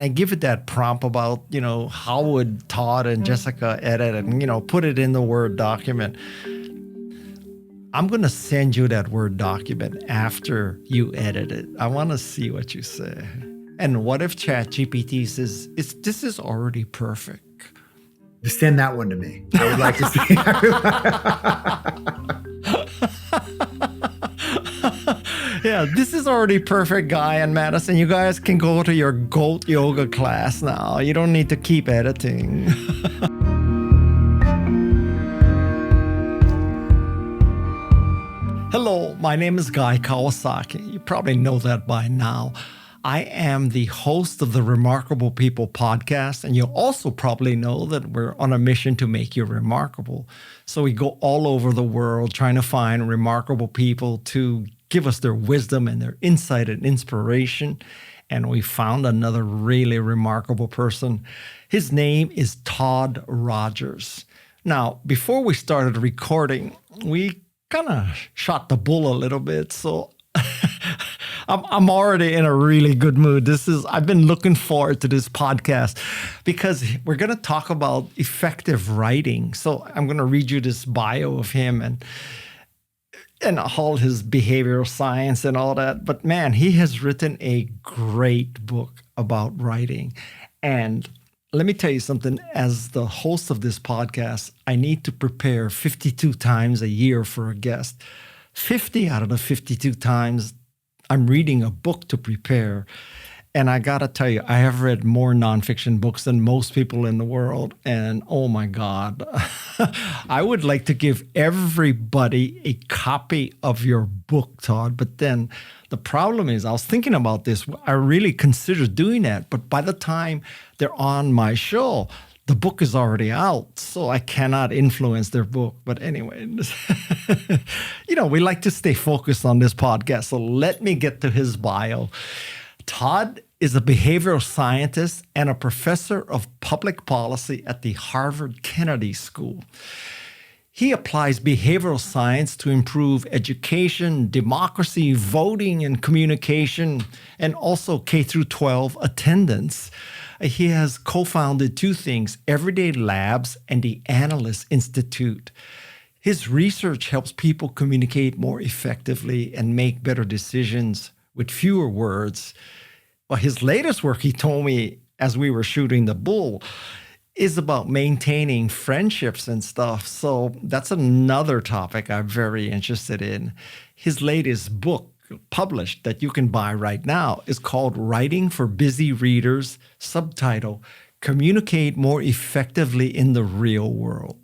I give it that prompt about, how would Todd and Jessica edit and, put it in the Word document. I'm going to send you that Word document after you edit it. I want to see what you say. And what if ChatGPT says, this is already perfect? Send that one to me. I would like to see. Yeah, this is already perfect, Guy and Madison. You guys can go to your goat yoga class now. You don't need to keep editing. Hello, my name is Guy Kawasaki. You probably know that by now. I am the host of the Remarkable People podcast, and you also probably know that we're on a mission to make you remarkable. So we go all over the world trying to find remarkable people to give us their wisdom and their insight and inspiration. And we found another really remarkable person. His name is Todd Rogers. Now, before we started recording, we kind of shot the bull a little bit. So I'm already in a really good mood. I've been looking forward to this podcast because we're going to talk about effective writing. So I'm going to read you this bio of him and all his behavioral science and all that. But man, he has written a great book about writing. And let me tell you something. As the host of this podcast, I need to prepare 52 times a year for a guest. 50 out of the 52 times, I'm reading a book to prepare. And I got to tell you, I have read more nonfiction books than most people in the world. And oh my God, I would like to give everybody a copy of your book, Todd. But then the problem is, I was thinking about this. I really considered doing that. But by the time they're on my show, the book is already out, so I cannot influence their book. But anyway, we like to stay focused on this podcast. So let me get to his bio. Todd is a behavioral scientist and a professor of public policy at the Harvard Kennedy School. He applies behavioral science to improve education, democracy, voting, and communication, and also K through 12 attendance. He has co-founded two things, Everyday Labs and the Analyst Institute. His research helps people communicate more effectively and make better decisions with fewer words. Well, his latest work, he told me as we were shooting the bull, is about maintaining friendships and stuff. So that's another topic I'm very interested in. His latest book, published that you can buy right now, is called Writing for Busy Readers, subtitle, Communicate More Effectively in the Real World.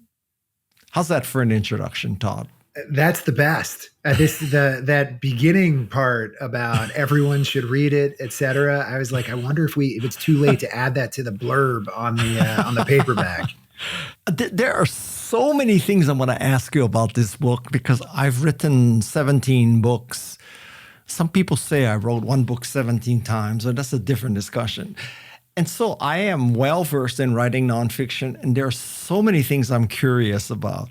How's that for an introduction, Todd? That's the best. That beginning part about everyone should read it, etc. I was like, I wonder if it's too late to add that to the blurb on the paperback. There are so many things I want to ask you about this book because I've written 17 books. Some people say I wrote one book 17 times, but that's a different discussion. And so I am well-versed in writing nonfiction, and there are so many things I'm curious about.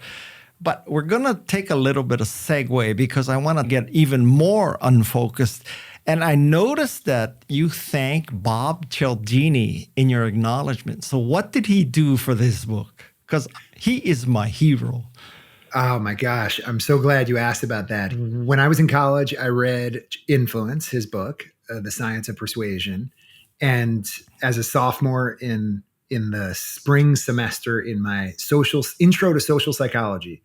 But we're going to take a little bit of segue because I want to get even more unfocused. And I noticed that you thank Bob Cialdini in your acknowledgement. So what did he do for this book? Because he is my hero. Oh my gosh, I'm so glad you asked about that. When I was in college, I read Influence, his book, The Science of Persuasion. And as a sophomore in the spring semester in my intro to social psychology.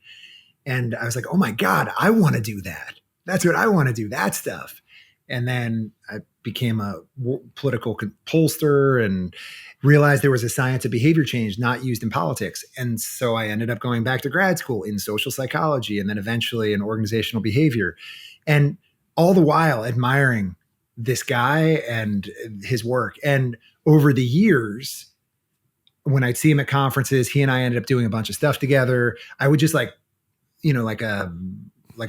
And I was like, oh my God, I want to do that. That's what I want to do, that stuff. And then I became a political pollster and realized there was a science of behavior change not used in politics. And so I ended up going back to grad school in social psychology and then eventually in organizational behavior. And all the while admiring this guy and his work. And over the years, when I'd see him at conferences, he and I ended up doing a bunch of stuff together. I would just like a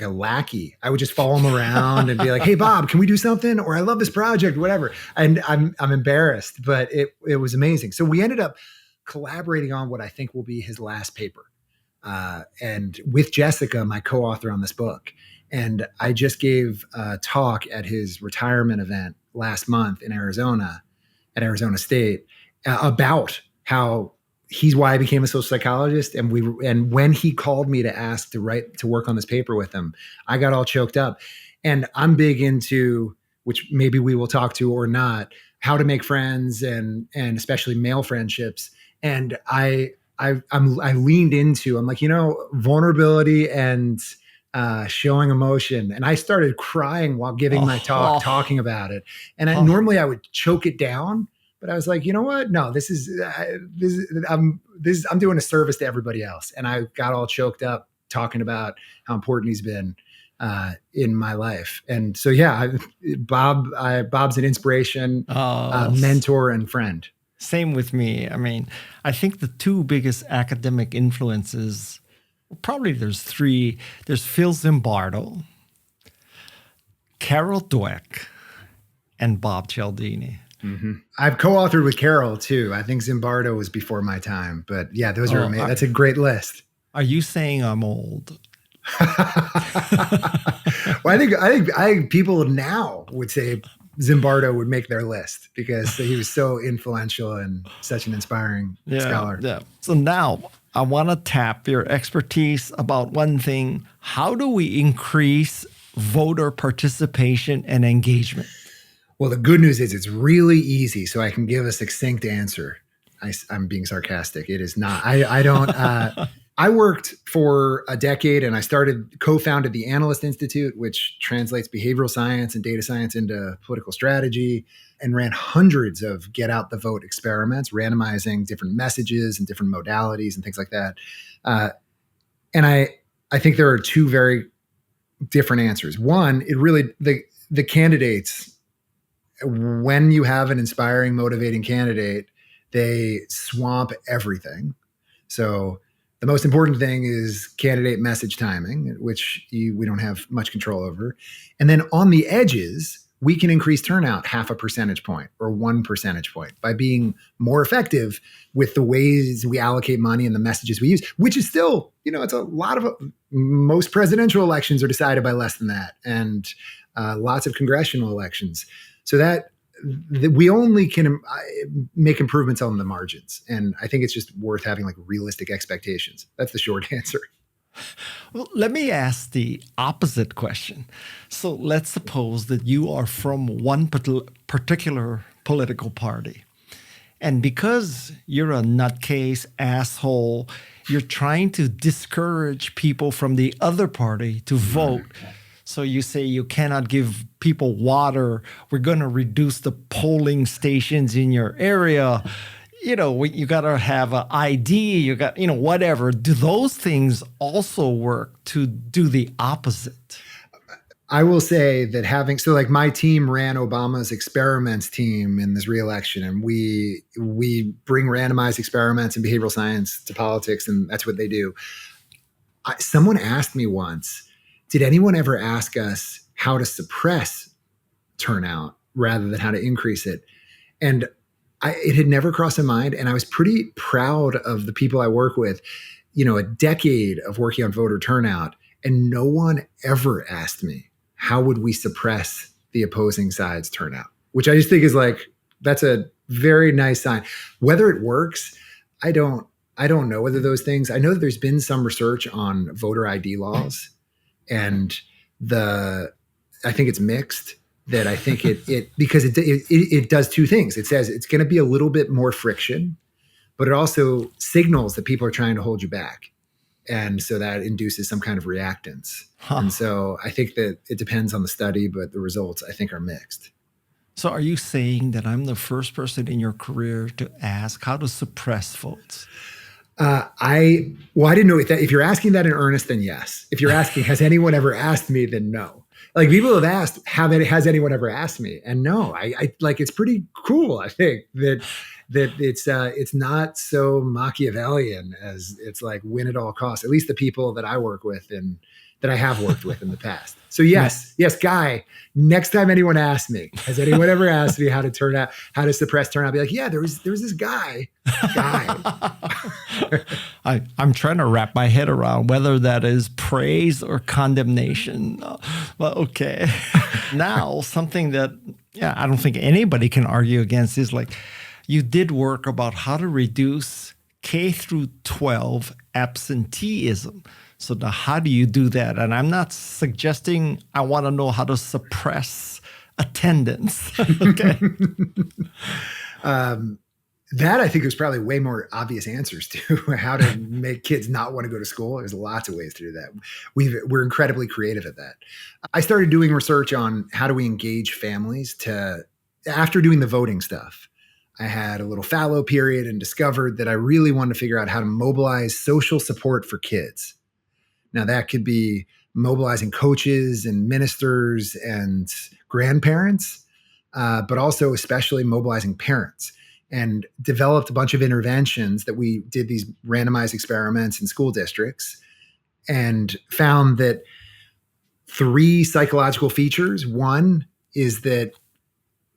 lackey. I would just follow him around and be like, hey, Bob, can we do something? Or I love this project, whatever. And I'm embarrassed, but it was amazing. So we ended up collaborating on what I think will be his last paper. And with Jessica, my co-author on this book. And I just gave a talk at his retirement event last month in Arizona. at Arizona State about how he's why I became a social psychologist. And when he called me to ask to work on this paper with him, I got all choked up. And I'm big into, which maybe we will talk to or not, how to make friends and especially male friendships. And I leaned into, I'm like, vulnerability and showing emotion. And I started crying while giving my talk, talking about it. And normally I would choke it down, but I was like, you know what? No, I'm doing a service to everybody else. And I got all choked up talking about how important he's been in my life. And so, Bob's an inspiration, mentor and friend. Same with me. I mean, I think the two biggest academic influences, probably there's three. There's Phil Zimbardo, Carol Dweck, and Bob Cialdini. Mm-hmm. I've co-authored with Carol too. I think Zimbardo was before my time, but yeah, those are amazing. That's a great list. Are you saying I'm old? Well, I think people now would say Zimbardo would make their list because he was so influential and such an inspiring scholar. Yeah. So now I want to tap your expertise about one thing. How do we increase voter participation and engagement? Well, the good news is it's really easy, so I can give a succinct answer. I'm being sarcastic. It is not. I don't. I worked for a decade and I co-founded the Analyst Institute, which translates behavioral science and data science into political strategy, and ran hundreds of get out the vote experiments, randomizing different messages and different modalities and things like that. And I think there are two very different answers. One, the candidates, when you have an inspiring, motivating candidate, they swamp everything. So the most important thing is candidate message timing, which we don't have much control over. And then on the edges, we can increase turnout 0.5 percentage point or 1 percentage point by being more effective with the ways we allocate money and the messages we use, which is still, it's a lot of, most presidential elections are decided by less than that, and lots of congressional elections. So that we only can make improvements on the margins. And I think it's just worth having like realistic expectations. That's the short answer. Well, let me ask the opposite question. So let's suppose that you are from one particular political party. And because you're a nutcase, asshole, you're trying to discourage people from the other party to vote. So you say you cannot give people water. We're going to reduce the polling stations in your area. You got to have an ID. You got, whatever. Do those things also work to do the opposite? I will say that my team ran Obama's experiments team in this re-election, and we bring randomized experiments and behavioral science to politics, and that's what they do. Someone asked me once, did anyone ever ask us how to suppress turnout rather than how to increase it? And it had never crossed my mind. And I was pretty proud of the people I work with, a decade of working on voter turnout. And no one ever asked me, how would we suppress the opposing side's turnout? Which I just think is that's a very nice sign. Whether it works, I don't know whether those things, I know that there's been some research on voter ID laws. And I think it's mixed. That I think because it does two things. It says it's going to be a little bit more friction, but it also signals that people are trying to hold you back, and so that induces some kind of reactance. And so I think that it depends on the study, but the results I think are mixed. So are you saying that I'm the first person in your career to ask how to suppress votes? I didn't know if you're asking that in earnest, then yes. If you're asking, has anyone ever asked me, then no. Like people have asked, has anyone ever asked me? And no, I it's pretty cool. I think that it's not so Machiavellian as it's like win at all costs, at least the people that I work with and that I have worked with in the past. So yes, Guy, next time anyone asks me, has anyone ever asked me how to suppress turnout? I'll be like, yeah, there was this guy. I'm trying to wrap my head around whether that is praise or condemnation. Well, okay. Now, something that Yeah, I don't think anybody can argue against this. Like, you did work about how to reduce K through 12 absenteeism. So now how do you do that? And I'm not suggesting I want to know how to suppress attendance. Okay. That I think there's probably way more obvious answers to how to make kids not want to go to school. There's lots of ways to do that. We're incredibly creative at that. I started doing research on how do we engage families after doing the voting stuff. I had a little fallow period and discovered that I really wanted to figure out how to mobilize social support for kids. Now that could be mobilizing coaches and ministers and grandparents, but also especially mobilizing parents. And developed a bunch of interventions that we did these randomized experiments in school districts and found that 3 psychological features. One is that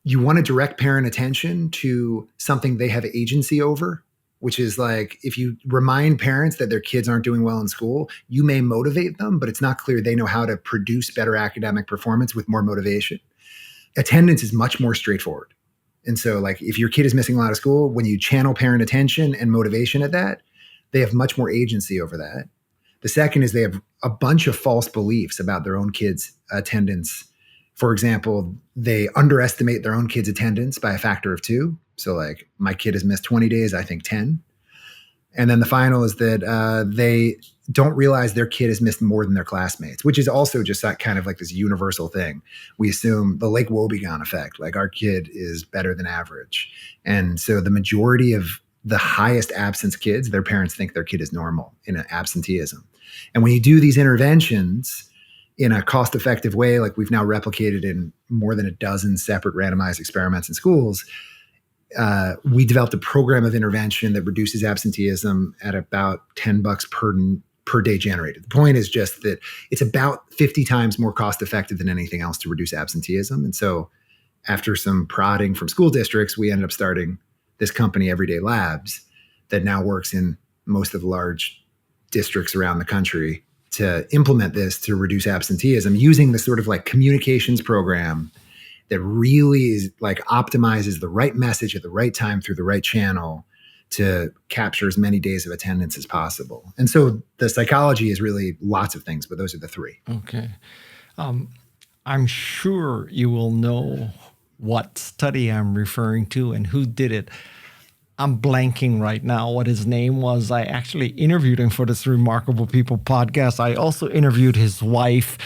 you want to direct parent attention to something they have agency over, which is like if you remind parents that their kids aren't doing well in school, you may motivate them, but it's not clear they know how to produce better academic performance with more motivation. Attendance is much more straightforward. And so like if your kid is missing a lot of school, when you channel parent attention and motivation at that, they have much more agency over that. The second is they have a bunch of false beliefs about their own kids' attendance. For example, they underestimate their own kids' attendance by a factor of 2. So like my kid has missed 20 days, I think 10. And then the final is that they don't realize their kid has missed more than their classmates, which is also just kind of like this universal thing. We assume the Lake Wobegon effect, like our kid is better than average. And so the majority of the highest absence kids, their parents think their kid is normal in an absenteeism. And when you do these interventions in a cost-effective way, like we've now replicated in more than a dozen separate randomized experiments in schools, we developed a program of intervention that reduces absenteeism at about $10 per day generated. The point is just that it's about 50 times more cost effective than anything else to reduce absenteeism. And so after some prodding from school districts, we ended up starting this company, Everyday Labs, that now works in most of the large districts around the country to implement this to reduce absenteeism using the sort of like communications program that really is like optimizes the right message at the right time through the right channel to capture as many days of attendance as possible. And so the psychology is really lots of things, but those are the 3. Okay. I'm sure you will know what study I'm referring to and who did it. I'm blanking right now what his name was. I actually interviewed him for this Remarkable People podcast. I also interviewed his wife.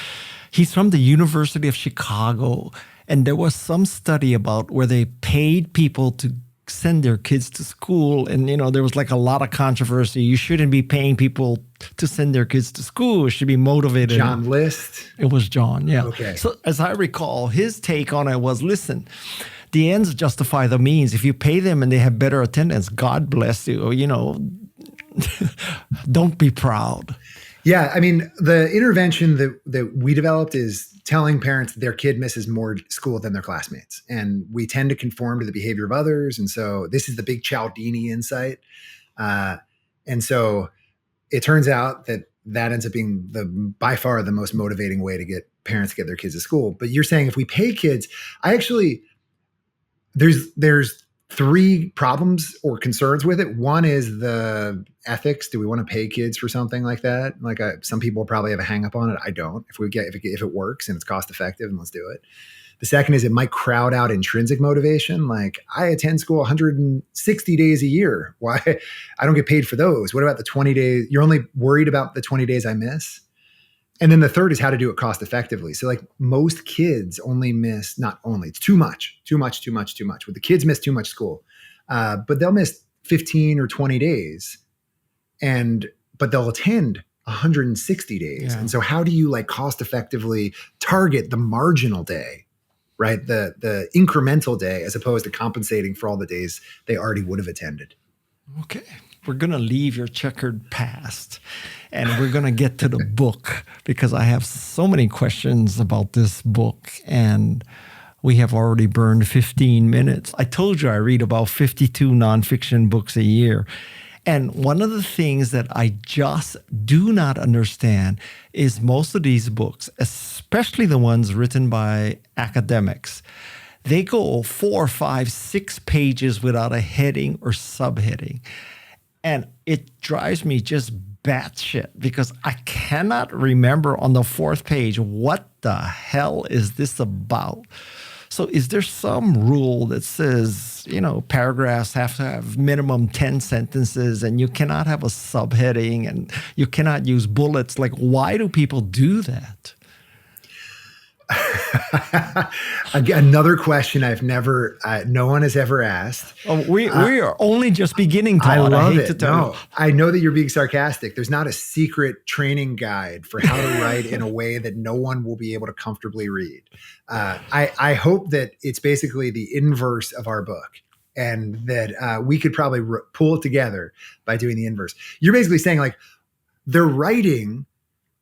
He's from the University of Chicago. And there was some study about where they paid people to send their kids to school. And, there was like a lot of controversy. You shouldn't be paying people to send their kids to school. It should be motivated. John List? It was John, yeah. Okay. So as I recall, his take on it was, listen, the ends justify the means. If you pay them and they have better attendance, God bless you. Don't be proud. Yeah, I mean, the intervention that we developed is telling parents their kid misses more school than their classmates. And we tend to conform to the behavior of others. And so this is the big Cialdini insight. And so it turns out that ends up being by far the most motivating way to get parents to get their kids to school. But you're saying if we pay kids, there's 3 problems or concerns with it. One is the ethics. Do we want to pay kids for something like that? Like some people probably have a hang up on it. I don't. If it works and it's cost effective, then let's do it. The second is it might crowd out intrinsic motivation. Like I attend school 160 days a year. Why? I don't get paid for those. What about the 20 days? You're only worried about the 20 days I miss? And then the third is how to do it cost effectively. So like most kids only miss, not only, it's too much. Well, the kids miss too much school, but they'll miss 15 or 20 days but they'll attend 160 days. Yeah. And so how do you like cost effectively target the marginal day, right? The incremental day as opposed to compensating for all the days they already would have attended. Okay. We're going to leave your checkered past and we're going to get to the book because I have so many questions about this book and we have already burned 15 minutes. I told you I read about 52 nonfiction books a year. And one of the things that I just do not understand is most of these books, especially the ones written by academics, they go 4, 5, 6 pages without a heading or subheading. And it drives me just batshit because I cannot remember on the 4th page, what the hell is this about? So is there some rule that says, paragraphs have to have minimum 10 sentences and you cannot have a subheading and you cannot use bullets? Like, why do people do that? Another question no one has ever asked. Oh, we are only just beginning, Todd. I love hate it. to tell you. I know that you're being sarcastic. There's not a secret training guide for how to write in a way that no one will be able to comfortably read. I hope that it's basically the inverse of our book, and that we could probably pull it together by doing the inverse. You're basically saying, like, they're writing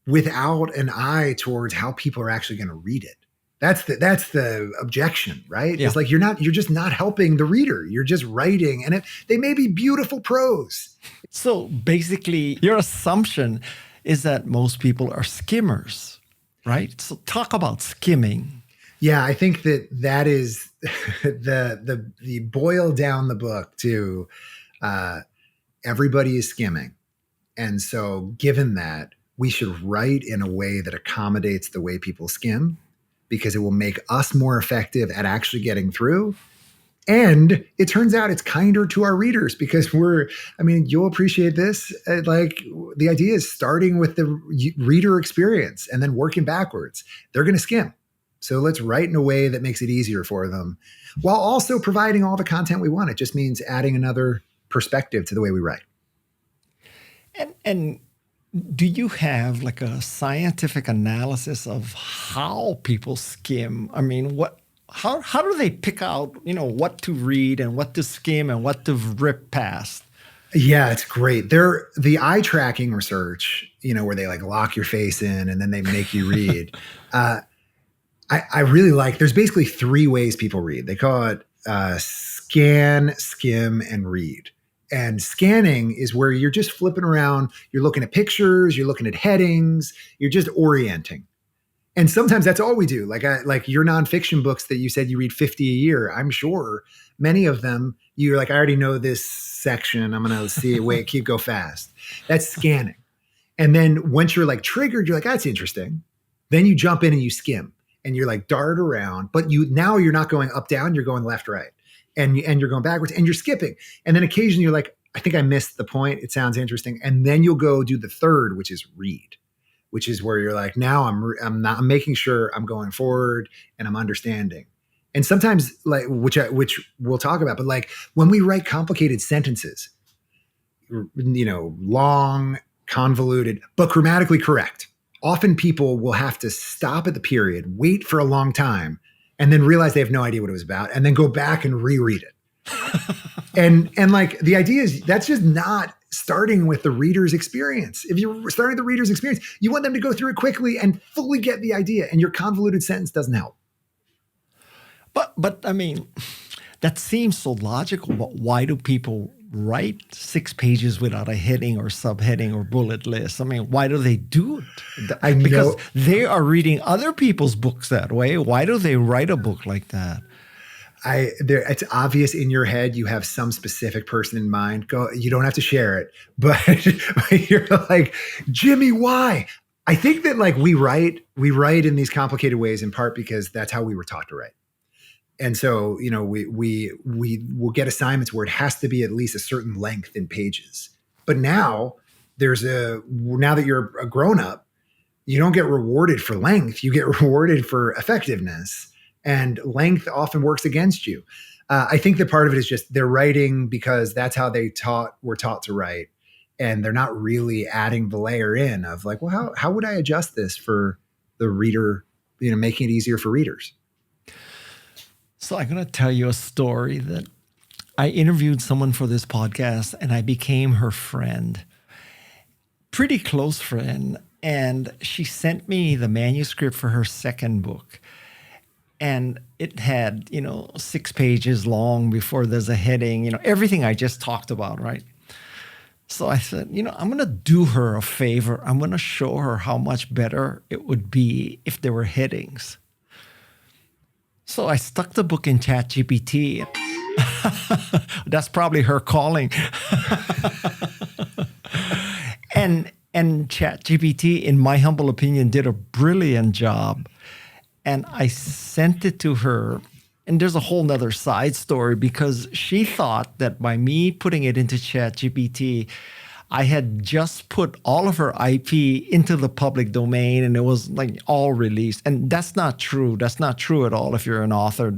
without an eye towards how people are actually going to read it. That's the objection, right? Yeah. It's like you're just not helping the reader. You're just writing, and they may be beautiful prose. So basically, your assumption is that most people are skimmers, right? So talk about skimming. Yeah, I think that is the boil down the book to everybody is skimming, and so given that, we should write in a way that accommodates the way people skim, because it will make us more effective at actually getting through. And it turns out it's kinder to our readers because you'll appreciate this. Like, the idea is starting with the reader experience and then working backwards. They're going to skim. So let's write in a way that makes it easier for them while also providing all the content we want. It just means adding another perspective to the way we write. And do you have like a scientific analysis of how people skim? I mean, how do they pick out, what to read and what to skim and what to rip past? Yeah, it's great. The eye tracking research, where they like lock your face in and then they make you read. I really like, there's basically 3 ways people read. They call it scan, skim, and read. And scanning is where you're just flipping around. You're looking at pictures, you're looking at headings, you're just orienting. And sometimes that's all we do. Like your nonfiction books that you said you read 50 a year. I'm sure many of them, you're like, I already know this section. I'm going to see it. Go fast. That's scanning. And then once you're like triggered, you're like, that's interesting. Then you jump in and you skim and you're like dart around, but now you're not going up, down, you're going left, right. And you're going backwards and you're skipping. And then occasionally you're like, I think I missed the point. It sounds interesting. And then you'll go do the third, which is read, which is where you're like, now I'm making sure I'm going forward and I'm understanding. And sometimes, like, which we'll talk about, but like when we write complicated sentences, long, convoluted, but grammatically correct, often people will have to stop at the period, wait for a long time, and then realize they have no idea what it was about, and then go back and reread it. and like the idea is that's just not starting with the reader's experience. If you're starting the reader's experience, you want them to go through it quickly and fully get the idea, and your convoluted sentence doesn't help. But I mean, that seems so logical, but why do people write 6 pages without a heading or subheading or bullet list? I mean, why do they do it? Because they are reading other people's books that way. Why do they write a book like that? It's obvious in your head you have some specific person in mind. You don't have to share it, but you're like, Jimmy, why? I think that like we write in these complicated ways in part because that's how we were taught to write. And so, we will get assignments where it has to be at least a certain length in pages. But now now that you're a grown up, you don't get rewarded for length. You get rewarded for effectiveness, and length often works against you. I think that part of it is just they're writing because that's how were taught to write. And they're not really adding the layer in of like, well, how would I adjust this for the reader, making it easier for readers? So I'm going to tell you a story that I interviewed someone for this podcast and I became her friend, pretty close friend. And she sent me the manuscript for her second book. And it had, 6 pages long before there's a heading, everything I just talked about, right? So I said, I'm going to do her a favor. I'm going to show her how much better it would be if there were headings. So I stuck the book in ChatGPT. That's probably her calling. And ChatGPT, in my humble opinion, did a brilliant job. And I sent it to her. And there's a whole nother side story because she thought that by me putting it into ChatGPT, I had just put all of her IP into the public domain and it was like all released. And that's not true. That's not true at all. If you're an author,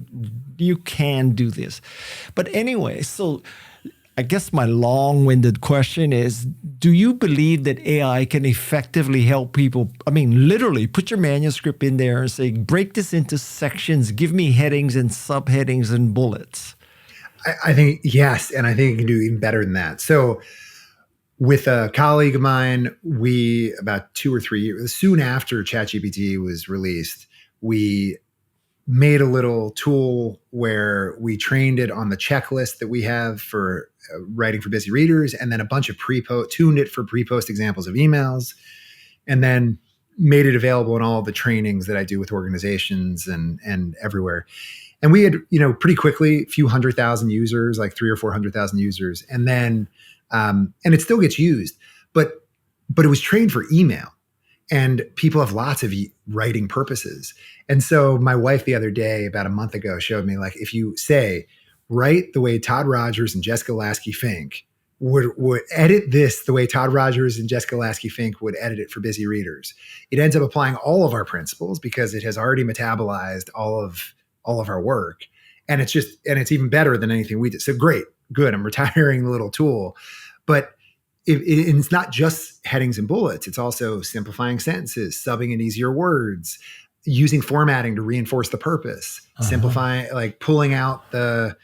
you can do this. But anyway, so I guess my long-winded question is, do you believe that AI can effectively help people? I mean, literally put your manuscript in there and say, break this into sections, give me headings and subheadings and bullets. I think yes. And I think you can do even better than that. So with a colleague of mine, we, about 2 or 3 years, soon after ChatGPT was released, we made a little tool where we trained it on the checklist that we have for writing for busy readers, and then a bunch of tuned it for pre-post examples of emails, and then made it available in all the trainings that I do with organizations and everywhere. And we had, pretty quickly, a few 100,000 users, like 300,000 or 400,000 users. And then, and it still gets used, but it was trained for email, and people have lots of writing purposes. And so my wife the other day, about a month ago, showed me, like, if you say, write the way Todd Rogers and Jessica Lasky Fink would edit this the way Todd Rogers and Jessica Lasky Fink would edit it for busy readers, it ends up applying all of our principles because it has already metabolized all of our work. And it's even better than anything we did. So great, good. I'm retiring the little tool. But it's not just headings and bullets. It's also simplifying sentences, subbing in easier words, using formatting to reinforce the purpose, simplifying, like pulling out there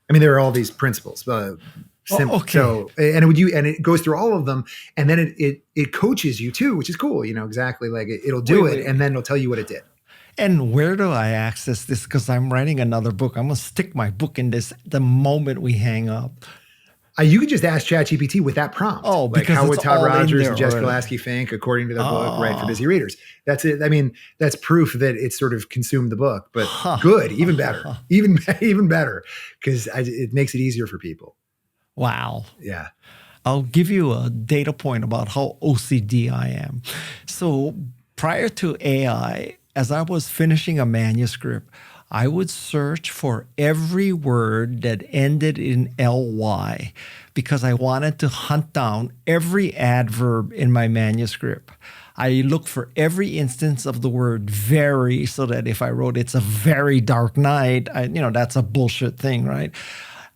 are all these principles. Okay. So, and it goes through all of them, and then it coaches you too, which is cool. Exactly, like it'll do it, and then it'll tell you what it did. And where do I access this? Because I'm writing another book. I'm going to stick my book in this the moment we hang up. You could just ask ChatGPT with that prompt. Oh, like, because how would Todd Rogers and Jessica already. Lasky Fink, according to the book, write for busy readers? That's it. I mean, that's proof that it sort of consumed the book. But good, even better, even better, because it makes it easier for people. Wow. Yeah. I'll give you a data point about how OCD I am. So prior to AI, as I was finishing a manuscript, I would search for every word that ended in ly because I wanted to hunt down every adverb in my manuscript. I look for every instance of the word very, so that if I wrote it's a very dark night, that's a bullshit thing, right?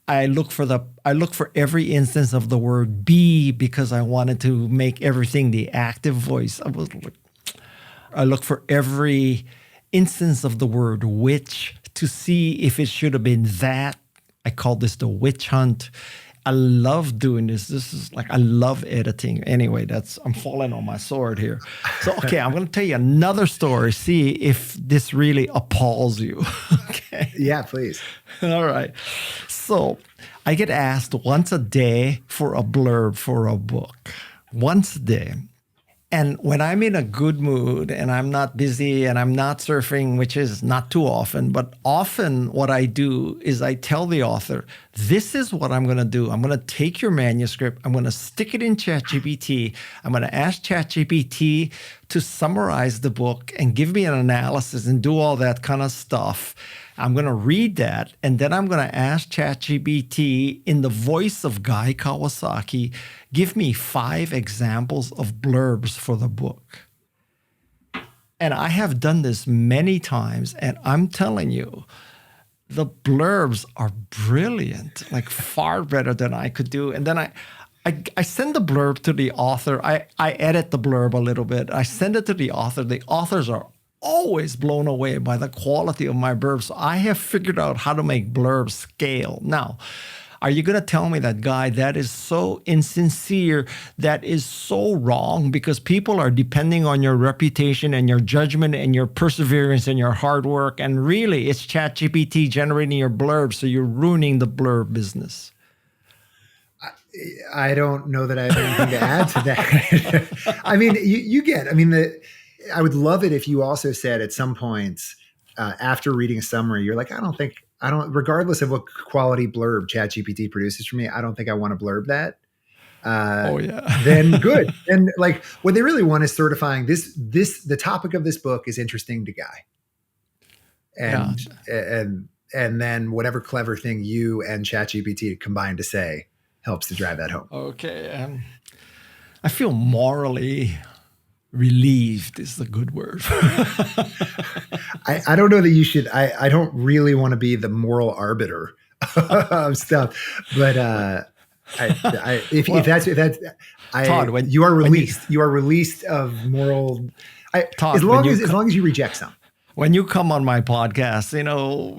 I look for every instance of the word be because I wanted to make everything the active voice. I look for every instance of the word which to see if it should have been that. I call this the witch hunt. I love doing this. This is like, I love editing. Anyway, I'm falling on my sword here. So, okay, I'm going to tell you another story. See if this really appalls you. Okay. Yeah, please. All right. So I get asked once a day for a blurb for a book. Once a day. And when I'm in a good mood and I'm not busy and I'm not surfing, which is not too often, but often what I do is I tell the author, this is what I'm going to do. I'm going to take your manuscript. I'm going to stick it in ChatGPT. I'm going to ask ChatGPT to summarize the book and give me an analysis and do all that kind of stuff. I'm going to read that, and then I'm going to ask ChatGPT in the voice of Guy Kawasaki, give me 5 examples of blurbs for the book. And I have done this many times, and I'm telling you, the blurbs are brilliant, like far better than I could do. And then I send the blurb to the author. I edit the blurb a little bit. I send it to the author. The authors are always blown away by the quality of my blurbs. So I have figured out how to make blurbs scale. Now, are you going to tell me that, Guy, that is so insincere, that is so wrong, because people are depending on your reputation and your judgment and your perseverance and your hard work, and really it's ChatGPT generating your blurb, so you're ruining the blurb business? I don't know that I have anything to add to that. I mean, I would love it if you also said at some points, after reading a summary, you're like, regardless of what quality blurb ChatGPT produces for me, I don't think I want to blurb that. Then good. And like what they really want is certifying the topic of this book is interesting to Guy. And then whatever clever thing you and ChatGPT combine to say helps to drive that home. Okay. I feel morally relieved is the good word. I don't know that you should. I don't really want to be the moral arbiter of stuff, but Todd, you are released of moral. Todd, as long as you reject some. When you come on my podcast,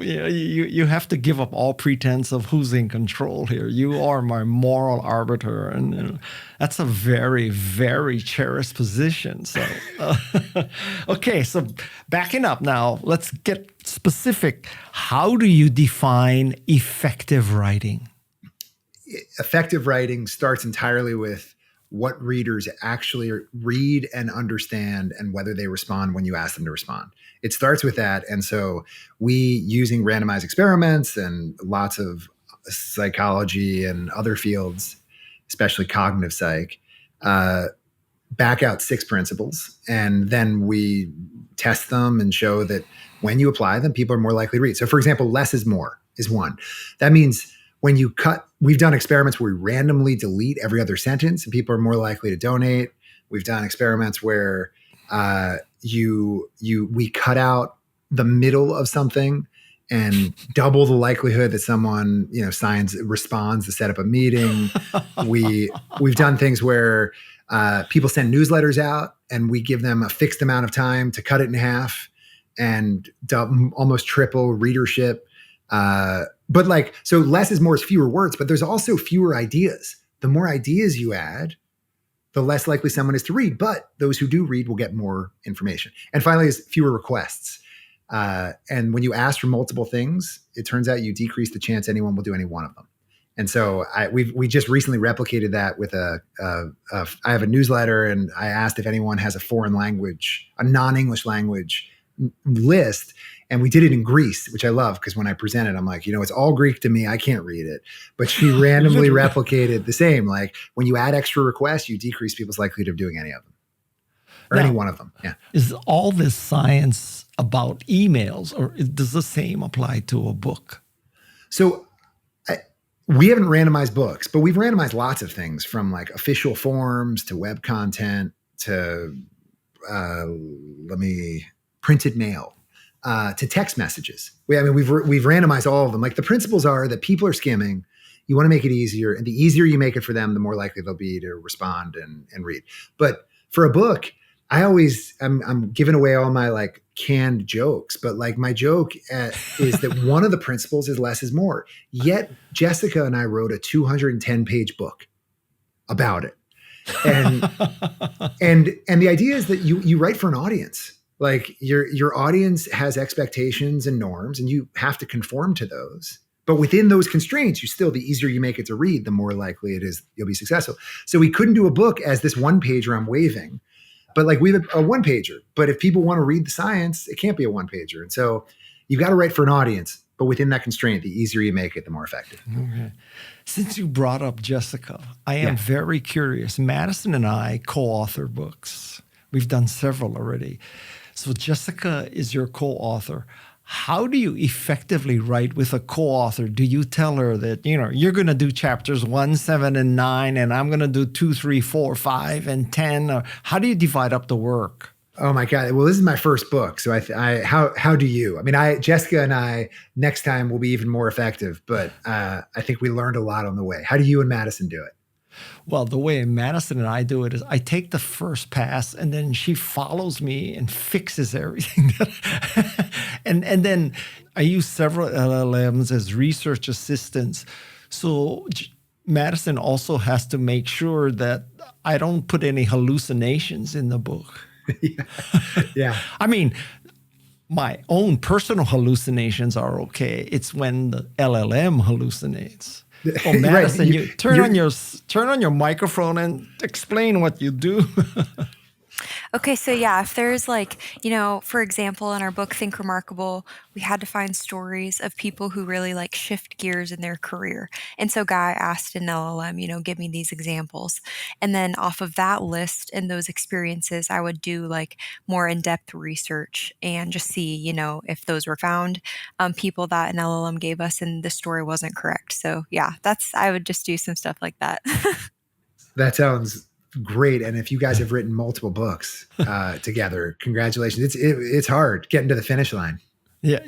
you have to give up all pretense of who's in control here. You are my moral arbiter, and that's a very, very cherished position. So, okay, so backing up now, let's get specific. How do you define effective writing? Effective writing starts entirely with what readers actually read and understand and whether they respond when you ask them to respond. It starts with that. And so we, using randomized experiments and lots of psychology and other fields, especially cognitive psych, back out 6 principles. And then we test them and show that when you apply them, people are more likely to read. So for example, less is more is one. That means when you we've done experiments where we randomly delete every other sentence and people are more likely to donate. We've done experiments where we cut out the middle of something and double the likelihood that someone, responds to set up a meeting. We've done things where people send newsletters out and we give them a fixed amount of time to cut it in half and almost triple readership. So less is more is fewer words, but there's also fewer ideas. The more ideas you add, the less likely someone is to read, but those who do read will get more information. And finally is fewer requests. And when you ask for multiple things, it turns out you decrease the chance anyone will do any one of them. And so we just recently replicated that with I have a newsletter, and I asked if anyone has a foreign language, a non-English language list. And we did it in Greece, which I love because when I presented, I'm like, it's all Greek to me. I can't read it. But she randomly replicated the same. Like when you add extra requests, you decrease people's likelihood of doing any of them or any one of them. Yeah. Is all this science about emails, or does the same apply to a book? So we haven't randomized books, but we've randomized lots of things from like official forms to web content to printed mail. To text messages. We've randomized all of them. Like the principles are that people are skimming. You want to make it easier, and the easier you make it for them, the more likely they'll be to respond and read. But for a book, I'm giving away all my like canned jokes, but like my joke is that one of the principles is less is more. Yet Jessica and I wrote a 210-page book about it, and the idea is that you write for an audience. Like your audience has expectations and norms, and you have to conform to those. But within those constraints, the easier you make it to read, the more likely it is you'll be successful. So we couldn't do a book as this one pager I'm waving, but like we have a one pager. But if people want to read the science, it can't be a one pager. And so you've got to write for an audience. But within that constraint, the easier you make it, the more effective. Okay. Since you brought up Jessica, I am very curious. Madison and I co-author books. We've done several already. So Jessica is your co-author. How do you effectively write with a co-author? Do you tell her that, you're going to do chapters 1, 7, and 9, and I'm going to do 2, 3, 4, 5, and 10? Or how do you divide up the work? Oh my God. Well, this is my first book. So how do you? Jessica and I, next time will be even more effective, but I think we learned a lot on the way. How do you and Madison do it? Well, the way Madison and I do it is I take the first pass and then she follows me and fixes everything. and then I use several LLMs as research assistants. So Madison also has to make sure that I don't put any hallucinations in the book. Yeah. My own personal hallucinations are okay. It's when the LLM hallucinates. Oh, Madison, right. you turn on your microphone and explain what you do. Okay, so yeah, if there's like, for example, in our book Think Remarkable, we had to find stories of people who really like shift gears in their career. And so Guy asked an LLM, give me these examples. And then off of that list and those experiences, I would do like more in-depth research and just see, if those were found, people that an LLM gave us and the story wasn't correct. So yeah, I would just do some stuff like that. That sounds great. And if you guys have written multiple books together, congratulations. It's hard getting to the finish line. Yeah,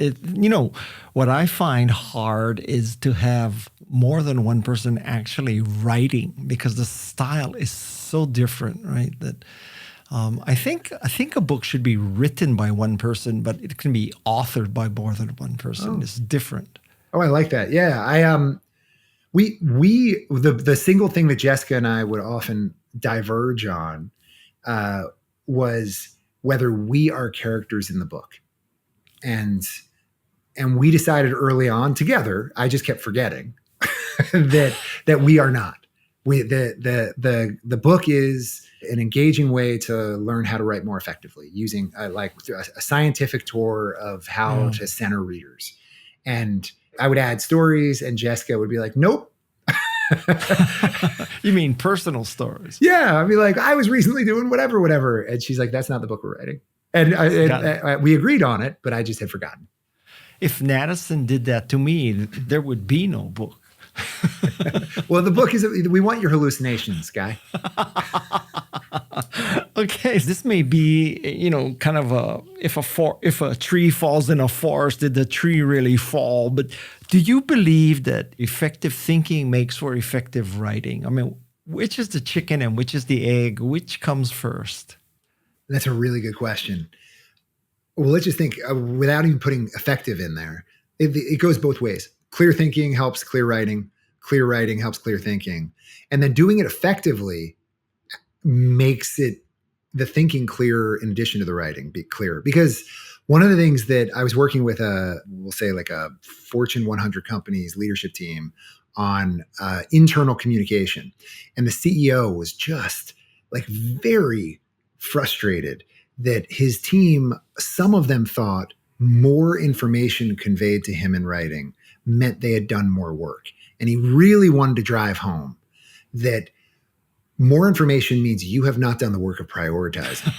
what I find hard is to have more than one person actually writing, because the style is so different, right? That I think a book should be written by one person, but it can be authored by more than one person. It's different. Oh, I like that. Yeah, the single thing that Jessica and I would often diverge on was whether we are characters in the book. And we decided early on together, I just kept forgetting that we are not. The book is an engaging way to learn how to write more effectively, using a scientific tour of how to center readers. And I would add stories, and Jessica would be like, nope. You mean personal stories? Yeah. I'd be like, I was recently doing whatever. And she's like, that's not the book we're writing. And we agreed on it, but I just had forgotten. If Madison did that to me, there would be no book. Well, the book is, we want your hallucinations, Guy. Okay, this may be, kind of if a tree falls in a forest, did the tree really fall? But do you believe that effective thinking makes for effective writing? I mean, which is the chicken and which is the egg? Which comes first? That's a really good question. Well, let's just think without even putting effective in there. It goes both ways. Clear thinking helps clear writing. Clear writing helps clear thinking. And then doing it effectively makes the thinking clearer in addition to the writing be clearer. Because one of the things that I was working with we'll say like a Fortune 100 company's leadership team on internal communication. And the CEO was just like very frustrated that his team, some of them thought more information conveyed to him in writing meant they had done more work. And he really wanted to drive home that more information means you have not done the work of prioritizing,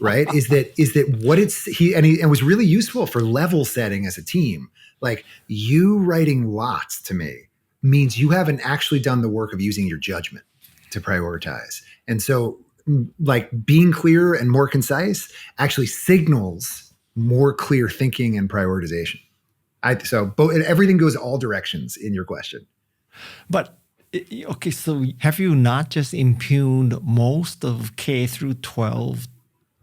right? Is that what it was really useful for level setting as a team. Like, you writing lots to me means you haven't actually done the work of using your judgment to prioritize. And so like being clear and more concise actually signals more clear thinking and prioritization. Everything goes all directions in your question. But okay, so have you not just impugned most of K through 12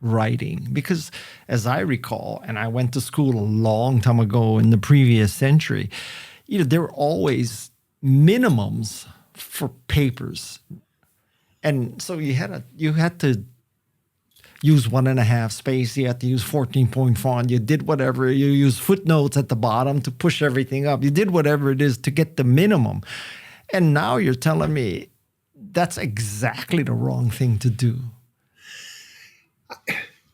writing? Because as I recall, and I went to school a long time ago in the previous century, there were always minimums for papers. And so you had to use 1.5 space. You had to use 14-point font. You did whatever. You used footnotes at the bottom to push everything up. You did whatever it is to get the minimum. And now you're telling me that's exactly the wrong thing to do.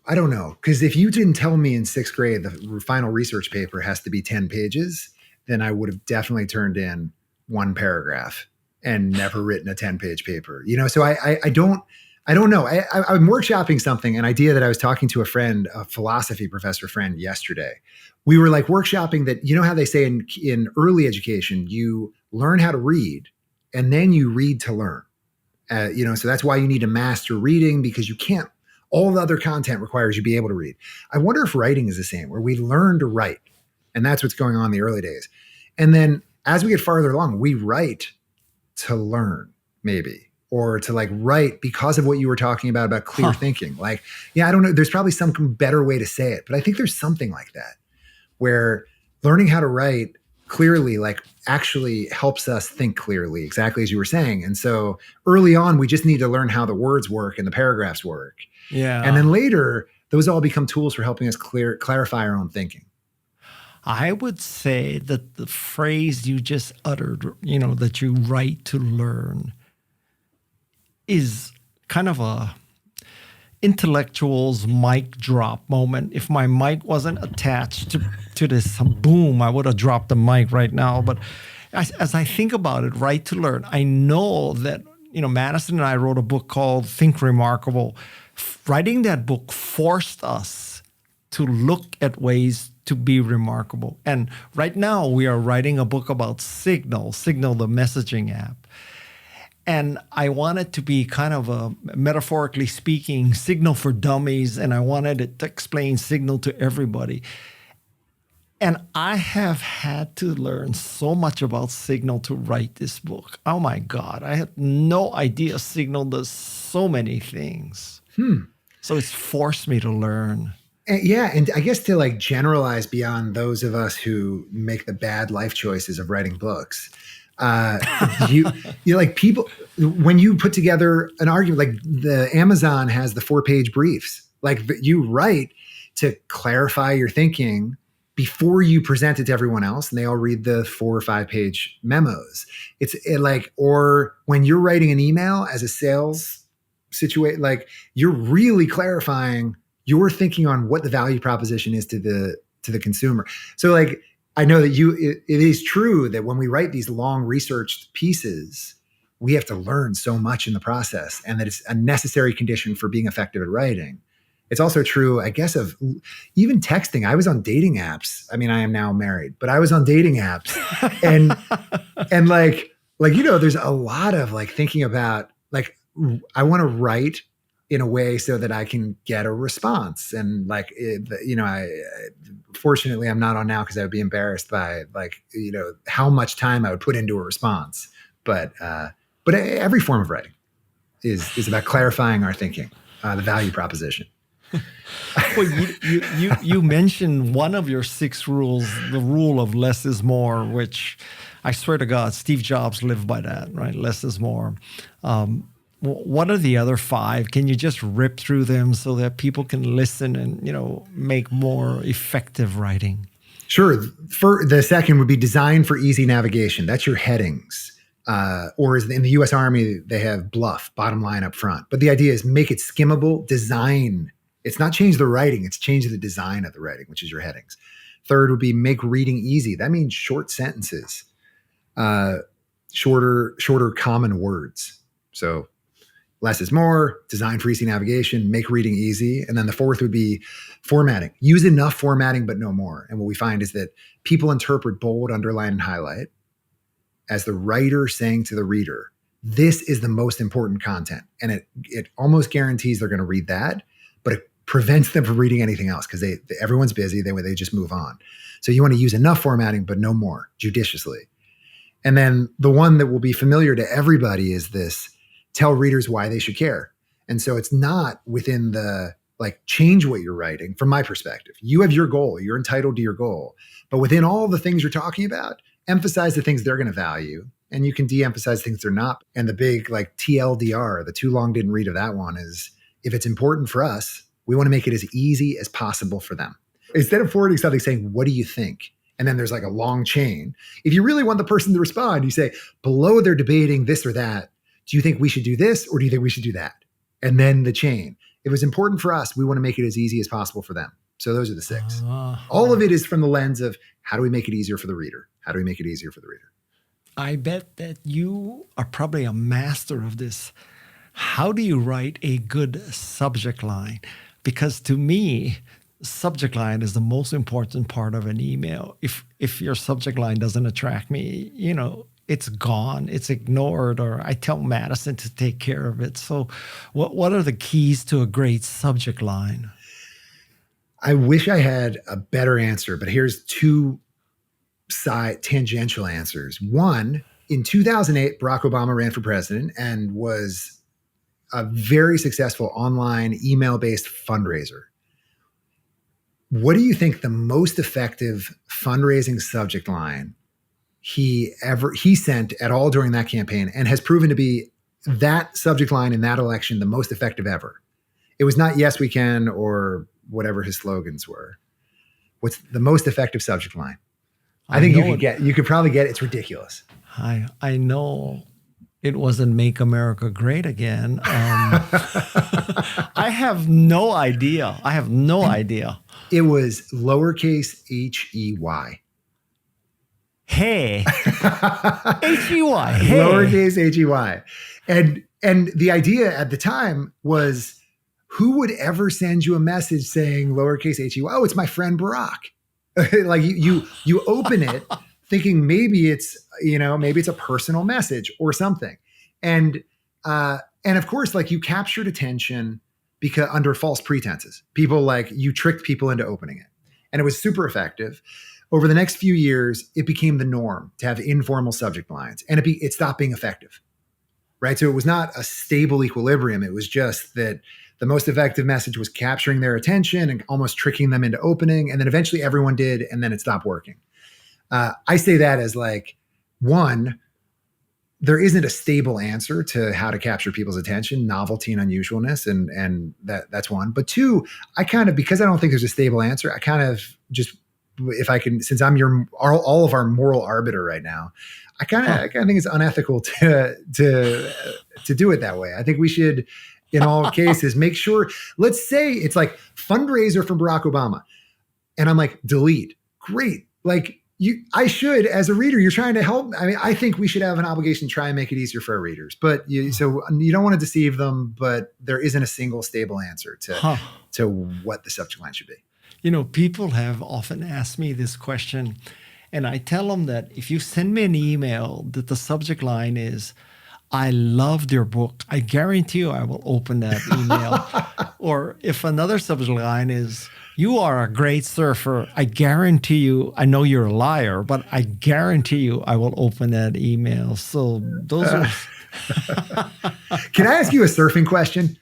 I don't know. Because if you didn't tell me in 6th grade the final research paper has to be 10 pages, then I would have definitely turned in one paragraph and never written a 10-page paper. So I don't know. I'm workshopping something, an idea that I was talking to a philosophy professor friend yesterday. We were like workshopping that, how they say in early education, you learn how to read and then you read to learn. So that's why you need to master reading, because you can't, all the other content requires you be able to read. I wonder if writing is the same, where we learn to write, and that's what's going on in the early days. And then as we get farther along, we write to learn, maybe, or to like write because of what you were talking about clear thinking. Like, I don't know. There's probably some better way to say it, but I think there's something like that where learning how to write clearly, like, actually helps us think clearly, exactly as you were saying. And so early on, we just need to learn how the words work and the paragraphs work. Yeah. And then later, those all become tools for helping us clarify our own thinking. I would say that the phrase you just uttered, that you write to learn, is kind of intellectual's mic drop moment. If my mic wasn't attached to this boom, I would have dropped the mic right now. But as I think about it, Write to Learn, I know that, Madison and I wrote a book called Think Remarkable. Writing that book forced us to look at ways to be remarkable. And right now we are writing a book about Signal, the messaging app. And I wanted to be kind of a, metaphorically speaking, Signal for dummies. And I wanted it to explain Signal to everybody. And I have had to learn so much about Signal to write this book. Oh my God, I had no idea Signal does so many things. So it's forced me to learn. And I guess to like generalize beyond those of us who make the bad life choices of writing books, you like people, when you put together an argument, like the Amazon has the 4-page briefs, like you write to clarify your thinking before you present it to everyone else, and they all read the 4 or 5-page memos. Or when you're writing an email as a sales situation, like you're really clarifying your thinking on what the value proposition is to the consumer. So like, I know that it is true that when we write these long researched pieces, we have to learn so much in the process, and that it's a necessary condition for being effective at writing. It's also true, I guess, of even texting. I was on dating apps. I mean, I am now married, but I was on dating apps and like, there's a lot of like thinking about like, I want to write in a way so that I can get a response. And like, fortunately I'm not on now because I would be embarrassed by like, how much time I would put into a response. But every form of writing is about clarifying our thinking, the value proposition. Well, you mentioned one of your 6 rules, the rule of less is more, which I swear to God, Steve Jobs lived by that, right? Less is more. What are the other 5? Can you just rip through them so that people can listen and, make more effective writing? Sure. The second would be design for easy navigation. That's your headings. Or in the U.S. Army, they have bluff, bottom line up front. But the idea is make it skimmable, design. It's not change the writing, it's change the design of the writing, which is your headings. Third would be make reading easy. That means short sentences, shorter common words. So less is more, design for easy navigation, make reading easy. And then the fourth would be formatting. Use enough formatting, but no more. And what we find is that people interpret bold, underline, and highlight as the writer saying to the reader, this is the most important content. And it almost guarantees they're going to read that, but it prevents them from reading anything else because everyone's busy. They just move on. So you want to use enough formatting, but no more, judiciously. And then the one that will be familiar to everybody is this: tell readers why they should care. And so it's not within the like change what you're writing. From my perspective, you have your goal, you're entitled to your goal, but within all the things you're talking about, emphasize the things they're going to value, and you can de-emphasize things they're not. And the big like TLDR, the too long didn't read of that one, is if it's important for us, we want to make it as easy as possible for them. Instead of forwarding something saying, what do you think? And then there's like a long chain. If you really want the person to respond, you say, below they're debating this or that, do you think we should do this or do you think we should do that? And then the chain. If it's important for us, we want to make it as easy as possible for them. So those are the 6. All of it is from the lens of how do we make it easier for the reader? How do we make it easier for the reader? I bet that you are probably a master of this. How do you write a good subject line? Because to me, subject line is the most important part of an email. If your subject line doesn't attract me, it's gone, it's ignored, or I tell Madison to take care of it. So what are the keys to a great subject line? I wish I had a better answer, but here's 2 tangential answers. One, in 2008, Barack Obama ran for president and was a very successful online email-based fundraiser. What do you think the most effective fundraising subject line he sent at all during that campaign, and has proven to be that subject line in that election the most effective ever? It was not "Yes, we can" or whatever his slogans were. What's the most effective subject line? I think you could probably get it. It's ridiculous. I know it wasn't "Make America Great Again." I have no idea. I have no idea. It was lowercase H-E-Y. Hey. H-E-Y. Hey. Lowercase H-E-Y. And the idea at the time was, who would ever send you a message saying lowercase H-E-Y? Oh, it's my friend Barack. Like you open it thinking maybe it's a personal message or something. And of course, like, you captured attention because under false pretenses. People, like, you tricked people into opening it. And it was super effective. Over the next few years, it became the norm to have informal subject lines, and it stopped being effective, right? So it was not a stable equilibrium. It was just that the most effective message was capturing their attention and almost tricking them into opening. And then eventually everyone did, and then it stopped working. I say that as, like, one, there isn't a stable answer to how to capture people's attention, novelty and unusualness. And that's one. But two, because I don't think there's a stable answer, I kind of just, if I can, since I'm all of our moral arbiter right now, I kind of think it's unethical to do it that way. I think we should, in all cases, make sure, let's say it's like fundraiser for Barack Obama. And I'm like, delete. Great. Like, I should, as a reader, you're trying to help. I mean, I think we should have an obligation to try and make it easier for our readers. But so you don't want to deceive them, but there isn't a single stable answer to what the subject line should be. People have often asked me this question, and I tell them that if you send me an email that the subject line is, I loved your book, I guarantee you I will open that email. Or if another subject line is, you are a great surfer, I guarantee you, I know you're a liar, but I guarantee you I will open that email. So those are... Can I ask you a surfing question?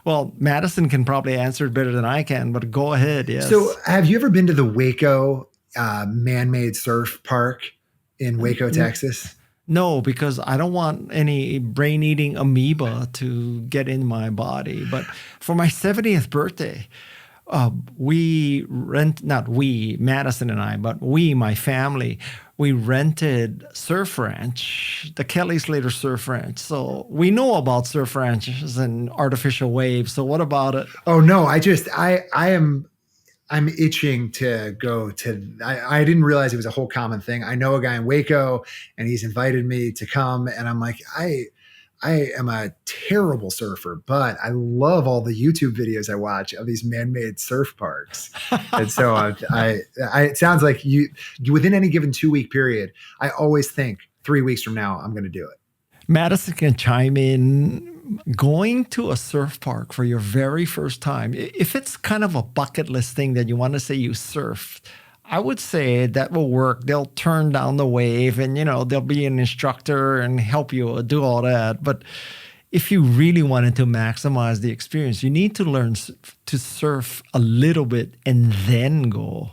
Well, Madison can probably answer it better than I can, but go ahead. Yes. So have you ever been to the Waco man-made surf park in Waco, Texas? No, because I don't want any brain-eating amoeba to get in my body. But for my 70th birthday, Madison and I, but my family, we rented Surf Ranch, the Kelly Slater Surf Ranch. So we know about surf ranches and artificial waves. So what about it? Oh no, I'm itching to go to, I didn't realize it was a whole common thing. I know a guy in Waco and he's invited me to come, and I'm like, I am a terrible surfer, but I love all the YouTube videos I watch of these man-made surf parks. And so it sounds like you within any given 2-week period, I always think 3 weeks from now, I'm going to do it. Madison can chime in. Going to a surf park for your very first time, if it's kind of a bucket list thing that you want to say you surfed, I would say that will work. They'll turn down the wave and, there'll be an instructor and help you do all that. But if you really wanted to maximize the experience, you need to learn to surf a little bit and then go.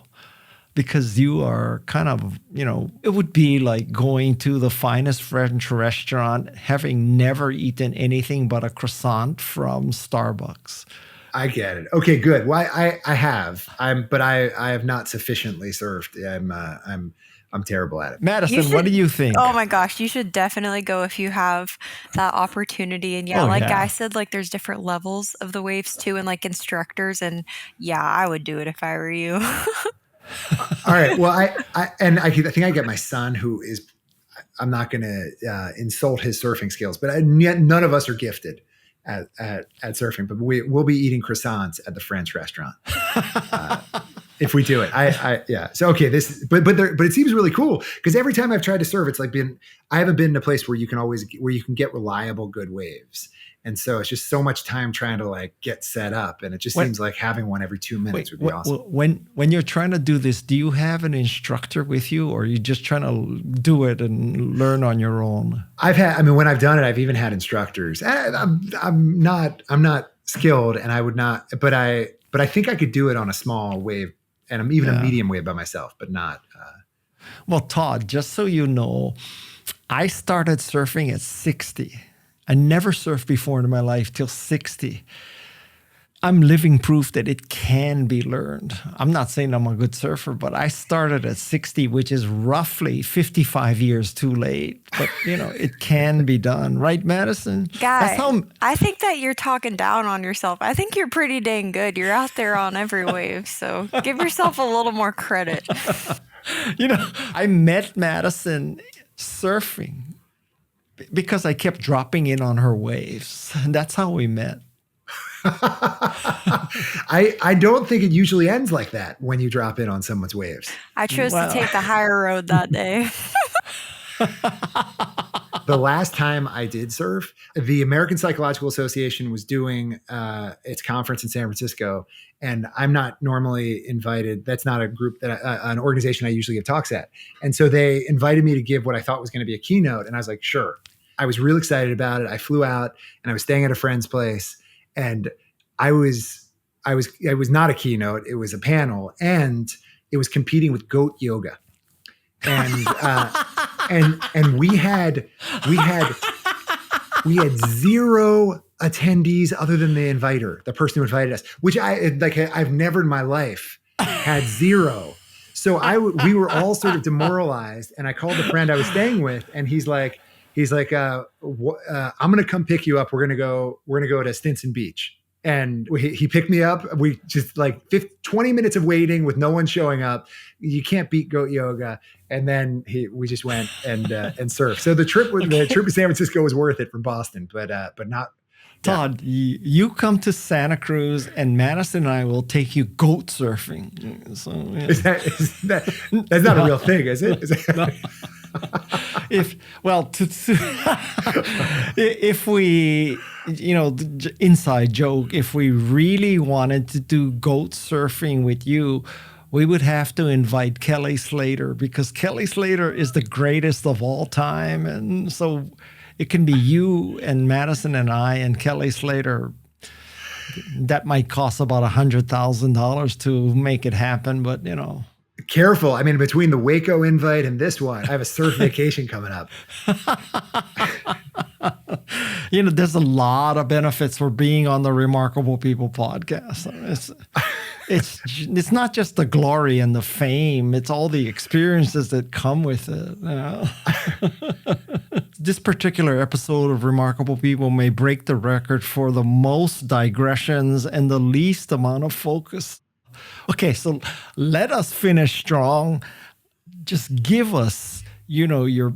Because you are kind of, it would be like going to the finest French restaurant, having never eaten anything but a croissant from Starbucks. I get it. Okay, good. Well, I have. But I have not sufficiently surfed. I'm terrible at it. Madison, what do you think? Oh my gosh, you should definitely go if you have that opportunity. And Guy said, like, there's different levels of the waves too, and like instructors. And I would do it if I were you. All right. Well, I think I get my son, who is, I'm not going to insult his surfing skills, but none of us are gifted at surfing, but we'll be eating croissants at the French restaurant if we do it. So, okay, but it seems really cool because every time I've tried to surf, it's like I haven't been in a place where you can get reliable, good waves. And so it's just so much time trying to like get set up. And it just seems like having one every 2 minutes would be awesome. When you're trying to do this, do you have an instructor with you, or are you just trying to do it and learn on your own? When I've done it, I've even had instructors. I'm not skilled, and I would not, but I think I could do it on a small wave and even a medium wave by myself, but not. Well, Todd, just so you know, I started surfing at 60. I never surfed before in my life till 60. I'm living proof that it can be learned. I'm not saying I'm a good surfer, but I started at 60, which is roughly 55 years too late. But, it can be done. Right, Madison? Guy, I think that you're talking down on yourself. I think you're pretty dang good. You're out there on every wave. So give yourself a little more credit. I met Madison surfing because I kept dropping in on her waves. And that's how we met. I don't think it usually ends like that when you drop in on someone's waves. I chose to take the higher road that day. The last time I did surf, the American Psychological Association was doing its conference in San Francisco, and I'm not normally invited. That's not a group an organization I usually give talks at. And so they invited me to give what I thought was going to be a keynote, and I was like, sure. I was real excited about it. I flew out, and I was staying at a friend's place. And I was not a keynote. It was a panel, and it was competing with goat yoga. And and we had zero attendees other than the inviter, the person who invited us, which I've never in my life had zero. So we were all sort of demoralized, and I called the friend I was staying with, and he's like, I'm going to come pick you up. We're going to go to Stinson Beach. And he picked me up. We just 20 minutes of waiting with no one showing up. You can't beat goat yoga. And then we just went and surfed. So the trip to San Francisco was worth it from Boston, but not. Todd, you come to Santa Cruz, and Madison and I will take you goat surfing. So that's not a real thing, is it? No. If we, inside joke, if we really wanted to do goat surfing with you, we would have to invite Kelly Slater, because Kelly Slater is the greatest of all time. And so it can be you and Madison and I and Kelly Slater. That might cost about $100,000 to make it happen, but Careful. I mean, between the Waco invite and this one, I have a surf vacation coming up. There's a lot of benefits for being on the Remarkable People podcast. It's not just the glory and the fame. It's all the experiences that come with it. This particular episode of Remarkable People may break the record for the most digressions and the least amount of focus. Okay, so let us finish strong. Just give us,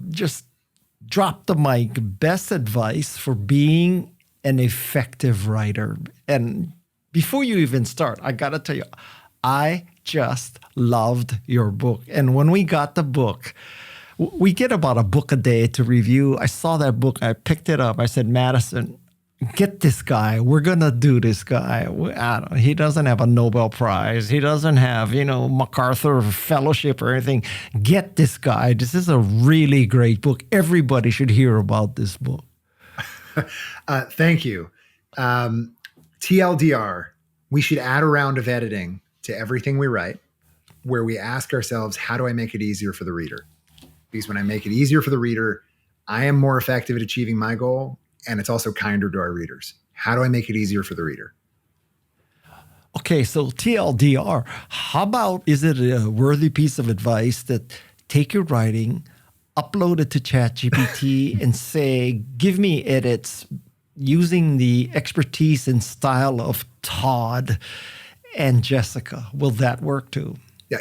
just drop the mic, best advice for being an effective writer. And before you even start, I got to tell you, I just loved your book. And when we got the book, we get about a book a day to review. I saw that book. I picked it up. I said, Madison, get this guy. We're going to do this guy. He doesn't have a Nobel Prize. He doesn't have, MacArthur Fellowship or anything. Get this guy. This is a really great book. Everybody should hear about this book. Thank you. TLDR, we should add a round of editing to everything we write, where we ask ourselves, how do I make it easier for the reader? Because when I make it easier for the reader, I am more effective at achieving my goal. And it's also kinder to our readers. How do I make it easier for the reader? Okay, so TLDR, how about, is it a worthy piece of advice that take your writing, upload it to ChatGPT and say, give me edits using the expertise and style of Todd and Jessica? Will that work too?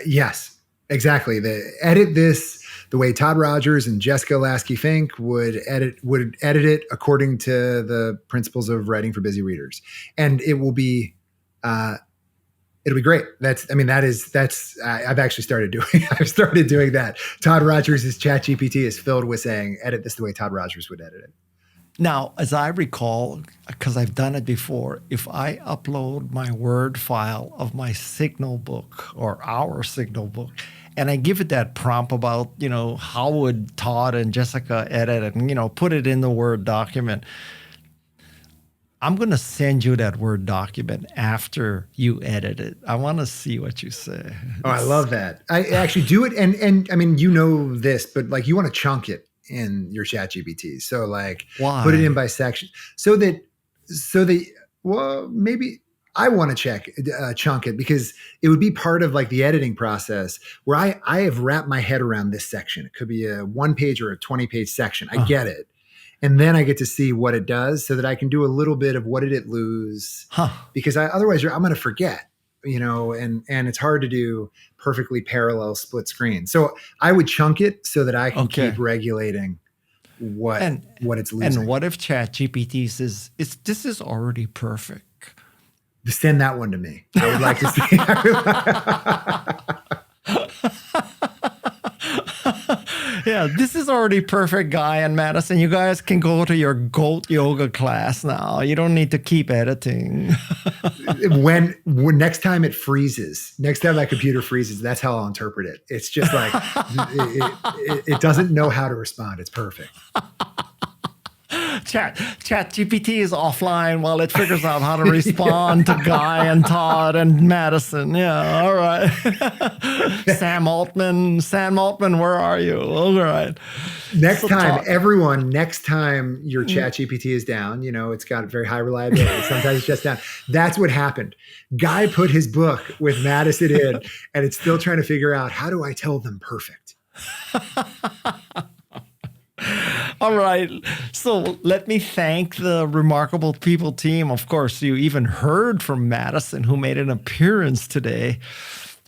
Yes, exactly. Edit this the way Todd Rogers and Jessica Lasky-Fink would edit it according to the principles of writing for busy readers, and it'll be great. I've actually started doing. I've started doing that. Todd Rogers' ChatGPT is filled with saying, "Edit this the way Todd Rogers would edit it." Now, as I recall, because I've done it before, if I upload my Word file of my Signal book or our Signal book, and I give it that prompt about, how would Todd and Jessica edit it and, put it in the Word document, I'm going to send you that Word document after you edit it. I want to see what you say. Oh, I love that. I actually do it. And I mean, this, but you want to chunk it in your ChatGPT. So why? Put it in by section so that, well, maybe I want to chunk it because it would be part of like the editing process where I have wrapped my head around this section. It could be a 1 page or a 20 page section. I get it. And then I get to see what it does so that I can do a little bit of what did it lose? Because otherwise I'm going to forget, and it's hard to do perfectly parallel split screen. So I would chunk it so that I can keep regulating what it's losing. And what if ChatGPT says, this is already perfect? Send that one to me. I would like to see. Yeah, this is already perfect, Guy and Madison. You guys can go to your goat yoga class now. You don't need to keep editing. when next time it freezes, next time that computer freezes, that's how I'll interpret it. It's just like it doesn't know how to respond. It's perfect. ChatGPT is offline while it figures out how to respond to Guy and Todd and Madison. Yeah, all right. Sam Altman, where are you? All right. Next time your ChatGPT is down, it's got very high reliability. Sometimes it's just down. That's what happened. Guy put his book with Madison in, and it's still trying to figure out, how do I tell them perfect? All right. So let me thank the Remarkable People team. Of course, you even heard from Madison, who made an appearance today.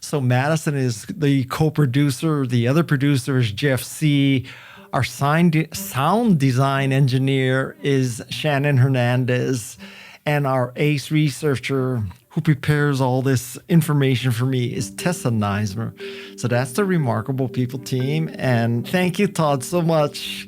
So Madison is the co-producer. The other producer is Jeff C. Our sound design engineer is Shannon Hernandez. And our ace researcher who prepares all this information for me is Tessa Neismer. So that's the Remarkable People team. And thank you, Todd, so much.